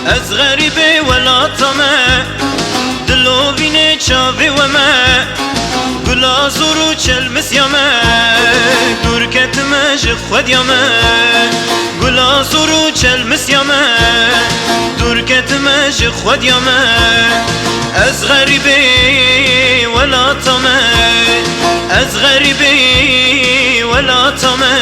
از غریبه ولاتمه دلو بینه چاوه ومه گلا زورو چل مسیامه دور کتمه جه خودیامه گلا زورو چل مسیامه دور کتمه جه خودیامه از غریبه ولاتمه از غریبه ولاتمه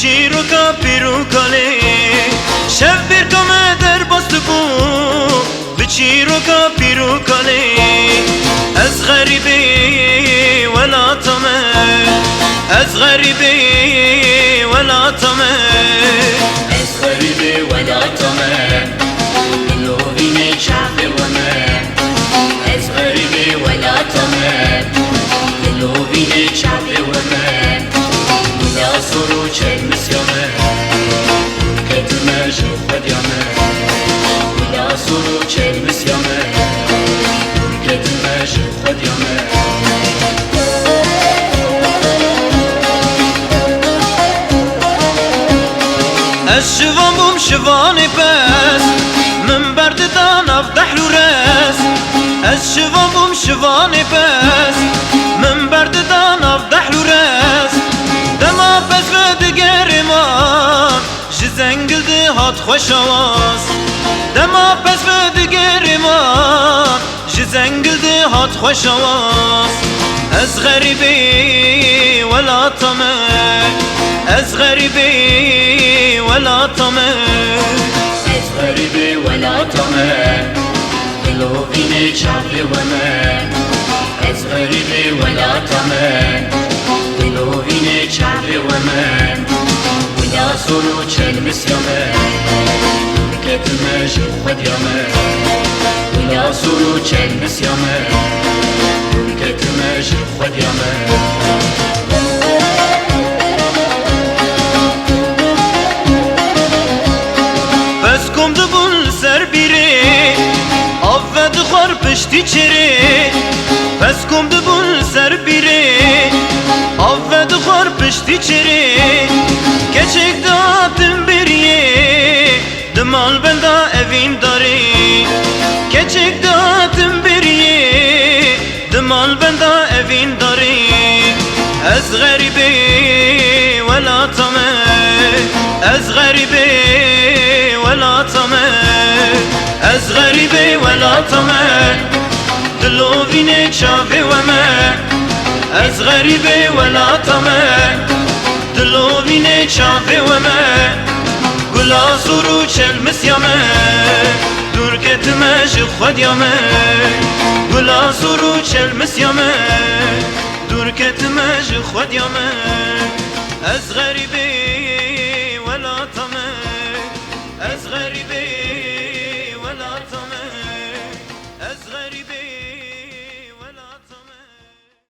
چیرو کا پیرو کاله شب بیر کامه در باست بو بچیرو کا پیرو کاله از غریبه ولاتمه از غریبه ولاتمه از غریبه ولاتمه دلو بینه چاقه ومه از غریبه ولاتمه دلو بینه چاقه ومه گلا سرو چل مسیامه کتمه جو خودیامه گلا سرو چل مسیامه کتمه جو خودیامه از شوان بوم شوان پس من برد دان اف دحلو رس از شوان بوم شوان پس من برد دان اف دحلو رس دما پس و دگر ما جزنگل ده هات خوش آواز دما پس و دگر ما جزنگل ده هات خوش آواز از غریبه ولاتمه از غریبه ولاتمه از غریبه ولاتمه دلو بینه چاقه ومه از غریبه ولاتمه دلو بینه چاقه ومه گلا سرو چل مسیامه کتمه جو خودیامه گلا سرو چل مسیامه کتمه جو خودیامه پشتی چره پس کم دبون سر بیره آفد خور پشتی چره کچک داتم بریه دمال بندا اوین داره کچک داتم بریه دمال بندا اوین داره از غریبه ولاتمه از غریبه ولاتمه از غریبه ولاتمه دلو بینه چاوه ومه از غریبه ولاتمه دلو بینه چاوه ومه گلا سرو چل مسیامه دور کتمه جه خودیامه گلا سرو چل مسیامه دور کتمه جه خودیامه از غریبه ولاتمه از غریبه